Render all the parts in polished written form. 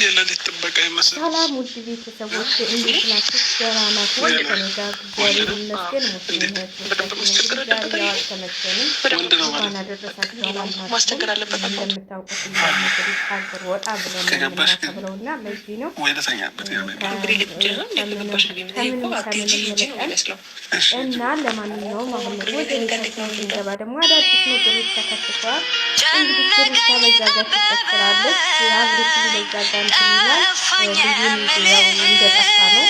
የሌሊት ጥበቃ ይመስል። ሰላም ውድ ቤተሰቦች እንዴት ናችሁ? ደህና ናችሁ? ከእኔ ጋር እግዚአብሔር ይመስገን። ሙስሊም እህቶቻችን ዛሬ ያው አልተመቸንም። እንኳን አደረሳችሁ አላልናችሁም። እንደምታውቁት እንግዲህ ሀገር ወጣ ብለን የምናከብረው እና ለዚህ ነው እና ለማንኛውም አሁን ወደ ቤታችን ስንገባ ደግሞ አዳዲስ ነገሮች ተከትተዋል። እንግዲህ ሩታ በዛ ጋር ትጨፍራለች፣ አብሬት በዛ ጋር እንትን ይላል። ልዩን ያው እንደጠፋ ነው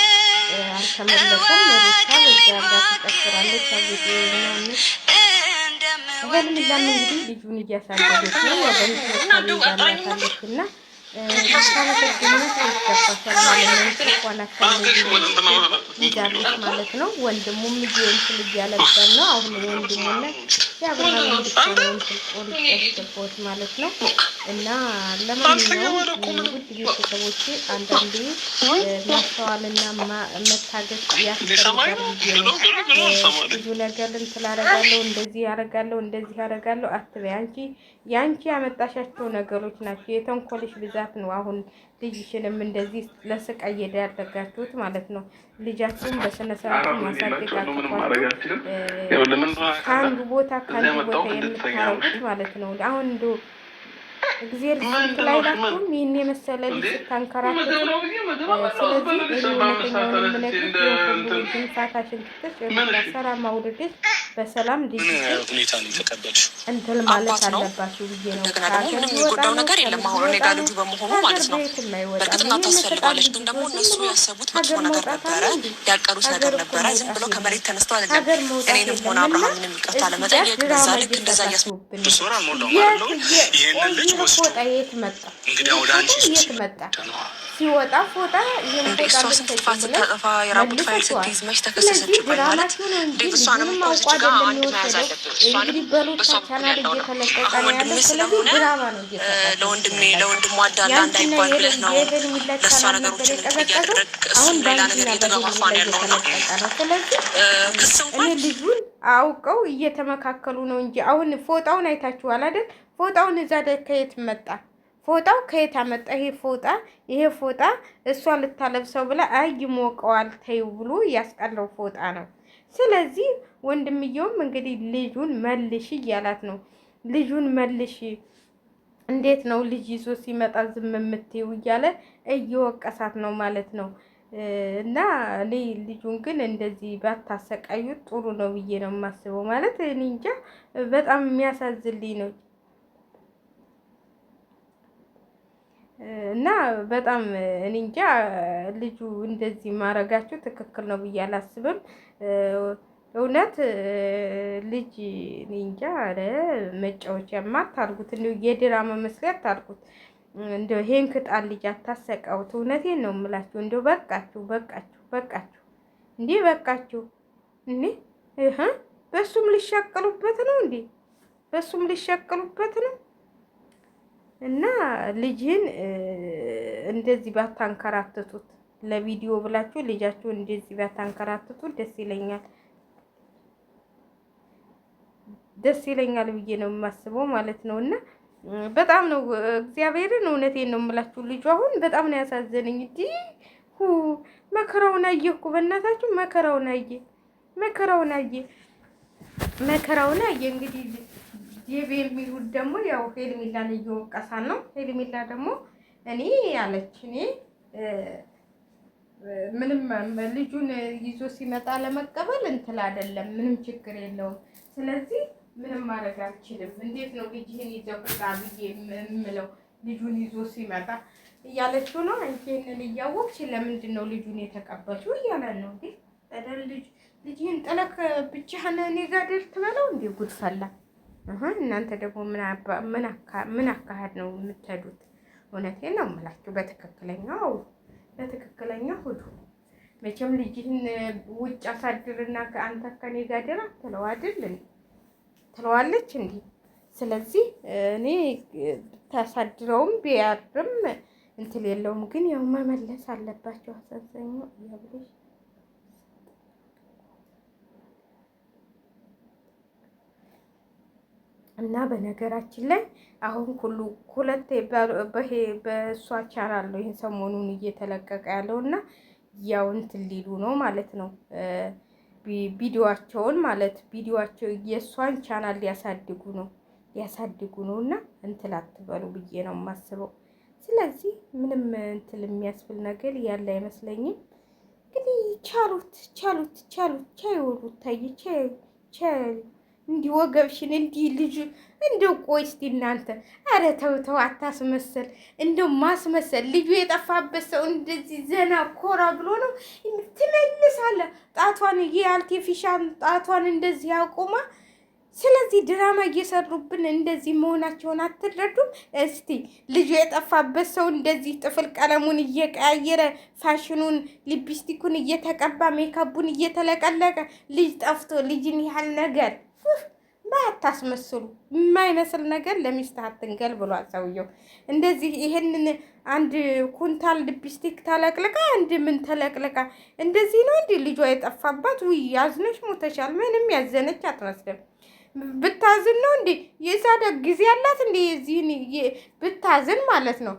አልተመለሰም። ሩታ በዛ ጋር ትጨፍራለች። አብሬት ምናምን ሄልሚላም እንግዲህ ልጁን እያሳደገች ነው ያለች እና ማለት ነው። ወንድሙም እንትን እያለበት ነው። አሁን ወንድሙና የአብርሃም እንድትሆነውን ቆርጬ ያስገባሁት ማለት ነው። እና ለማንኛውም ውድ ቤተሰቦቼ አንዳንዴ ማስተዋልና መታገስ ያስፈልጋል። ብዙ ነገር እንትን አደርጋለሁ፣ እንደዚህ ያደርጋለሁ አትበይ። ያንቺ ያመጣሻቸው ነገሮች ናቸው። የተንኮልሽ ብዛት ነው አሁን ልጅሽንም እንደዚህ ለስቃይ ያደረጋችሁት ማለት ነው። ልጃችሁን በስነ ስርዓት ማሳደግ አቅቷችሁ ከአንዱ ቦታ የምታረጉት ማለት ነው። አሁን እንደው እግዚአብሔር ስንት ላይ ላኩም ይህን የመሰለ ልጅ ስታንከራትቱ። ስለዚህ እውነተኛውን የምነግርሽ ግንፋታሽን ትተሽ ሰላም አውርደሽ በሰላም እንትን ማለት አለባችሁ ብዬ ነው። እንደገና ደግሞ ምንም የሚጎዳው ነገር የለም። አሁን እኔ ጋር ልጁ በመሆኑ ማለት ነው። በእርግጥ እናት ታስፈልጋለች፣ ግን ደግሞ እነሱ ያሰቡት መጥፎ ነገር ነበረ፣ ያቀሩት ነገር ነበረ። ዝም ብሎ ከመሬት ተነስቶ አይደለም እኔንም ሆነ አብርሃምንም ይቅርታ ለመጠየቅ በዛ ልክ እንደዛ እያስቡብን ፎጣ የት መጣ? የት መጣ? ሲወጣ ፎጣ እሷ ስንት ጥፋት ስታጠፋ የራቁት ፋይል ስትይዝ መች ተከሰሰችበት ማለት እንዴት? እሷንም ከዚች ጋር አንድ መያዝ አለበት። እሷንም በሷ በኩል ያለው ነው። አሁን ወንድሜ ስለሆነ ለወንድሙ አዳላ እንዳይባል ብለህ ነው ለእሷ ነገሮችን እያደረግ እሱም ሌላ ነገር እየተገፋፋ ነው ያለው ነው። ክስ እንኳን ልጁን አውቀው እየተመካከሉ ነው እንጂ አሁን ፎጣውን አይታችኋል አይደል? ፎጣውን እዛ ከየት መጣ? ፎጣው ከየት አመጣ? ይሄ ፎጣ እሷ ልታለብሰው ብላ አይ ይሞቀዋል ተይው ብሎ ያስቀለው ፎጣ ነው። ስለዚህ ወንድምየውም እንግዲህ ልጁን መልሽ እያላት ነው። ልጁን መልሽ፣ እንዴት ነው ልጅ ይዞ ሲመጣ ዝም የምትይው እያለ እየወቀሳት ነው ማለት ነው። እና እኔ ልጁን ግን እንደዚህ ባታሰቃዩት ጥሩ ነው ብዬ ነው የማስበው። ማለት እኔ እንጃ በጣም የሚያሳዝልኝ ነው እና በጣም እኔ እንጃ ልጁ እንደዚህ ማረጋችሁ ትክክል ነው ብዬ አላስብም። እውነት ልጅ እኔ እንጃ መጫወቻማ አታርጉት፣ እንደው የድራማ መስሪያ አታርጉት። እንደው ይሄን ክጣን ልጅ አታሰቃውት። እውነቴን ነው የምላችሁ። እንደው በቃችሁ እንዴ በቃችሁ እንዴ! በሱም ሊሸቀሉበት ነው እንዴ? በሱም ሊሸቀሉበት ነው። እና ልጅን እንደዚህ ባታንከራትቱት፣ ለቪዲዮ ብላችሁ ልጃችሁ እንደዚህ ባታንከራትቱት ደስ ይለኛል ብዬ ነው የማስበው ማለት ነው። እና በጣም ነው እግዚአብሔርን እውነቴን ነው የምላችሁ። ልጁ አሁን በጣም ነው ያሳዘነኝ። መከራውን አየ እኮ በእናታችሁ መከራውን አየ እንግዲህ ጄቢ የሚሉት ደግሞ ያው ሄልሚላን እየወቀሳን ነው። ሄልሚላ ደግሞ እኔ ምንም ልጁን ይዞ ሲመጣ ለመቀበል እንትን አይደለም፣ ምንም ችግር የለውም። ስለዚህ ምንም ማድረግ አልችልም። እንዴት ነው ልጅህን ይዘውጣ ብዬ የምለው ልጁን ይዞ ሲመጣ እያለችው ነው። አንቺ ይሄንን እያወቅሽ ለምንድን ነው ልጁን የተቀበልሽው እያለን ነው። እንዴ ልጅህን ጥለክ ብቻህን እኔ ጋር ደር ትበለው እንዴ? ጉድፈላ እናንተ ደግሞ ምን አካሄድ ነው የምትሄዱት? እውነቴን ነው የምላችሁ። በትክክለኛው ሁሉ መቼም ልጅህን ውጭ አሳድርና ከአንተ ከኔ ጋር ደራ ትለዋለች እንዴ? ስለዚህ እኔ ታሳድረውም ቢያርም እንትን የለውም፣ ግን ያው መመለስ አለባቸው። አሳዘኙ ያብልሽ እና በነገራችን ላይ አሁን ሁለቴ በእሷ ቻናል ነው ይሄን ሰሞኑን እየተለቀቀ ያለው እና ያው እንትን ሊሉ ነው ማለት ነው ቪዲዮዋቸውን ማለት ቪዲዮዋቸው የእሷን ቻናል ሊያሳድጉ ነው እና እንትን አትበሉ ብዬ ነው የማስበው። ስለዚህ ምንም እንትን የሚያስብል ነገር ያለ አይመስለኝም። እንግዲህ ቻሉት ቻይወሉት ታይ ቻይ እንዲህ ወገብሽን እንዲህ ልጁ እንደው ቆይ እስቲ እናንተ አረ ተው አታስመሰል። እንደው ማስመሰል ልጁ የጠፋበት ሰው እንደዚህ ዘና ኮራ ብሎ ነው ትመልሳለህ። ጣቷን የአርቲፊሻል ጣቷን እንደዚህ አቁማ። ስለዚህ ድራማ እየሰሩብን እንደዚህ መሆናቸውን አትረዱም? እስቲ ልጁ የጠፋበት ሰው እንደዚህ ጥፍል ቀለሙን እየቀያየረ ፋሽኑን ሊፕስቲኩን እየተቀባ ሜካፑን እየተለቀለቀ ልጅ ጠፍቶ ልጅን ያህል ነገር ባታስመስሉ። የማይመስል ነገር ለሚስትህ አትንገል ብሏል ሰውየው። እንደዚህ ይሄንን አንድ ኩንታል ሊፕስቲክ ተለቅልቃ አንድ ምን ተለቅልቃ እንደዚህ ነው እንዴ ልጇ የጠፋባት? ውይ ያዝነሽ ሞተሻል። ምንም ያዘነች አትመስልም። ብታዝን ነው እንዴ የዛደ ጊዜ ያላት እንዴ የዚህን ብታዝን ማለት ነው።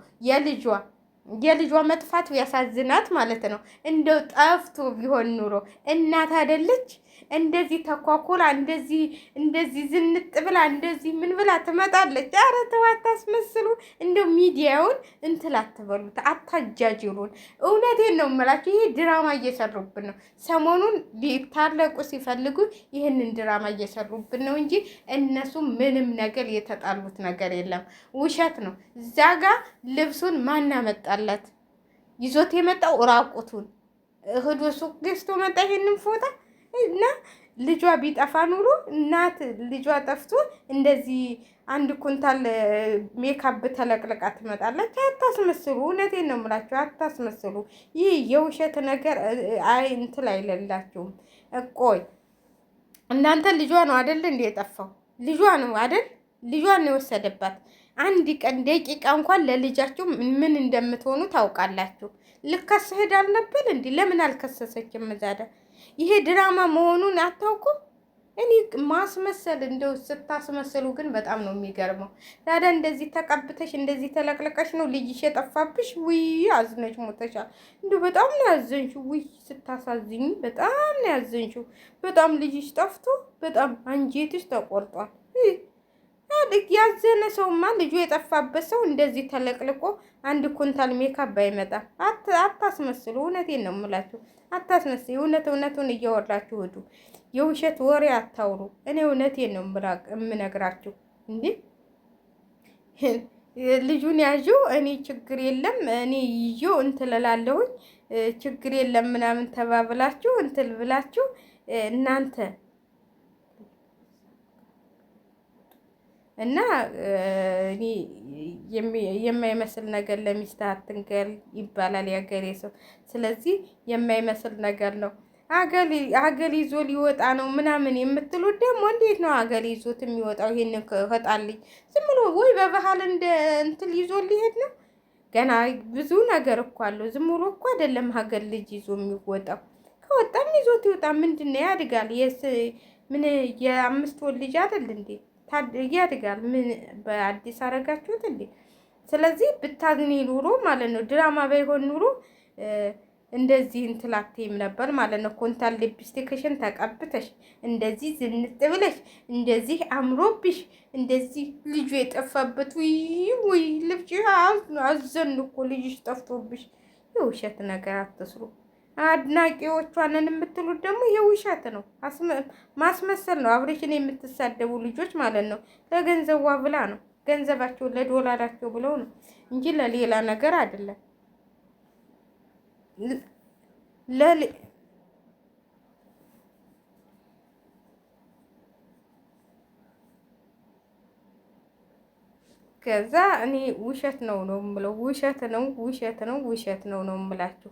የልጇ መጥፋት ቢያሳዝናት ማለት ነው። እንደው ጠፍቶ ቢሆን ኑሮ እናት አይደለች እንደዚህ ተኳኩላ እንደዚህ ዝንጥ ብላ እንደዚህ ምን ብላ ትመጣለች? ኧረ ተው አታስመስሉ። እንደው ሚዲያውን እንትን አትበሉት፣ አታጃጅሉን። እውነቴን ነው የምላችሁ፣ ይሄ ድራማ እየሰሩብን ነው። ሰሞኑን ሊታረቁ ሲፈልጉ ይህንን ድራማ እየሰሩብን ነው እንጂ እነሱ ምንም ነገር የተጣሉት ነገር የለም። ውሸት ነው። እዛ ጋ ልብሱን ማን ያመጣለት? ይዞት የመጣው ራቁቱን እህዶ ሱቅ ገዝቶ መጣ ይሄንን ፎጣ እና ልጇ ቢጠፋ ኑሮ እናት ልጇ ጠፍቶ እንደዚህ አንድ ኩንታል ሜካፕ ተለቅልቃ ትመጣለች። አታስመስሉ። እውነቴን ነው የምላችሁ፣ አታስመስሉ። ይህ የውሸት ነገር እንትን አይለላችሁም። ቆይ እናንተ ልጇ ነው አይደል እንደ የጠፋው? ልጇ ነው አይደል? ልጇን ነው የወሰደባት። አንድ ቀን ደቂቃ እንኳን ለልጃችሁ ምን እንደምትሆኑ ታውቃላችሁ። ልከስህድ አልነበር እንዴ? ለምን አልከሰሰችም? ዛዳ ይሄ ድራማ መሆኑን አታውቁም? እኔ ማስመሰል እንደው ስታስመስሉ ግን በጣም ነው የሚገርመው። ታዲያ እንደዚህ ተቀብተሽ እንደዚህ ተለቅልቀሽ ነው ልጅሽ የጠፋብሽ? ውይ አዝነሽ ሞተሻል። እንደው በጣም ነው ያዘንሽው። ውይ ስታሳዝኝ በጣም ነው ያዘንሽው። በጣም ልጅሽ ጠፍቶ በጣም አንጀትሽ ተቆርጧል። ያዘነ ሰውማ ልጁ የጠፋበት ሰው እንደዚህ ተለቅልቆ አንድ ኩንታል ሜካፕ አይመጣም። አታስመስሉ። እውነቴን ነው የምላችሁ፣ አታስመስሉ። እውነቱን እያወራችሁ ሂዱ። የውሸት ወሬ አታውሩ። እኔ እውነቴን ነው የምነግራችሁ። እንዴ ልጁን ያዥው፣ እኔ ችግር የለም እኔ ይዤው እንትን እላለሁኝ ችግር የለም ምናምን ተባብላችሁ እንትን ብላችሁ እናንተ እና እኔ የማይመስል ነገር ለሚስት አትንገር ይባላል ያገሬ ሰው። ስለዚህ የማይመስል ነገር ነው። አገል ይዞ ሊወጣ ነው ምናምን የምትሉት ደግሞ እንዴት ነው አገል ይዞት የሚወጣው? ይሄን ከወጣልኝ ዝም ብሎ ወይ በባህል እንደ እንትን ይዞ ሊሄድ ነው? ገና ብዙ ነገር እኮ አለው። ዝም ብሎ እኮ አይደለም ሀገር ልጅ ይዞ የሚወጣው። ከወጣም ይዞት ይወጣ። ምንድን ነው ያድጋል። ምን የ5 ወር ልጅ አይደል እንዴ? ያድጋል። ምን በአዲስ አረጋችሁት እንዴ? ስለዚህ ብታዝኒ ኑሮ ማለት ነው ድራማ ባይሆን ኑሮ እንደዚህ እንትላቴም ነበር ማለት ነው። ኮንታል ሊፕስቲክሽን ተቀብተሽ እንደዚህ ዝንጥ ብለሽ እንደዚህ አምሮብሽ እንደዚህ ልጁ የጠፋበት ወይ ልጅ አዘን እኮ ልጅሽ ጠፍቶብሽ። የውሸት ነገር አትስሩ። አድናቂዎቿንን የምትሉት ደግሞ የውሸት ነው፣ ማስመሰል ነው። አብሬሽን የምትሳደቡ ልጆች ማለት ነው ለገንዘቧ ብላ ነው፣ ገንዘባቸው ለዶላራቸው ብለው ነው እንጂ ለሌላ ነገር አይደለም። ከዛ እኔ ውሸት ነው የምለው፣ ውሸት ነው የምላችሁ።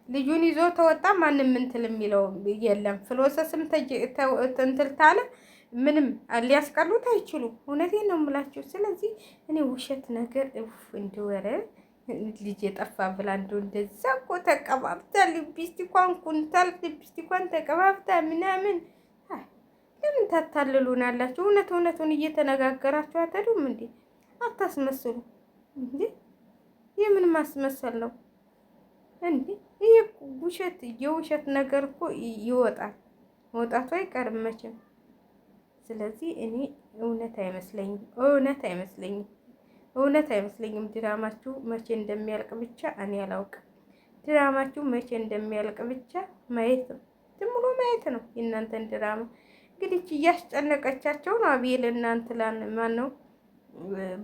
ልጁን ይዞ ተወጣ። ማንም እንትን የሚለው የለም። ፍሎሰስም እንትን ታለ ምንም ሊያስቀሩት አይችሉም። እውነቴን ነው የምላችሁ። ስለዚህ እኔ ውሸት ነገር እንደወረ ልጅ የጠፋ ብላ እንደዛ እኮ ተቀባብታ ሊፕስቲኳን ኩንታል ሊፕስቲኳን ተቀባብታ ምናምን ለምን ታታልሉናላችሁ? እውነቱን እየተነጋገራችሁ አትሄዱም እንዴ? አታስመስሉ እንዴ! የምን ማስመሰል ነው እንዴ? ይሄ ውሸት፣ የውሸት ነገር እኮ ይወጣል፣ መውጣቱ አይቀርም መቼም። ስለዚህ እኔ እውነት አይመስለኝም። ድራማችሁ መቼ እንደሚያልቅ ብቻ እኔ አላውቅም። ድራማችሁ መቼ እንደሚያልቅ ብቻ ማየት ነው፣ ዝም ብሎ ማየት ነው የእናንተን ድራማ። እንግዲህ እያስጨነቀቻቸው ነው አቤል። እናንተ ማን ነው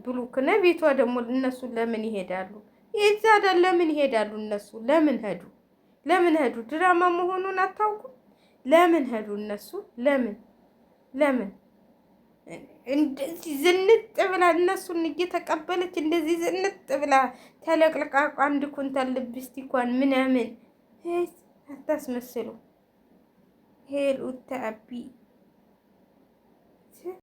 ብሩክ ነው ቤቷ ደግሞ። እነሱ ለምን ይሄዳሉ? የዛዳ ለምን ይሄዳሉ? እነሱ ለምን ሄዱ? ድራማ መሆኑን አታውቁም? ለምን ሄዱ እነሱ? ለምን እንደዚህ ዝንጥ ብላ እነሱን እየተቀበለች እንደዚህ ዝንጥ ብላ ተለቅልቃ አንድ ኩንታል ልብስቲኳን ምናምን አታስመስሉ። ሄሉ ተአቢ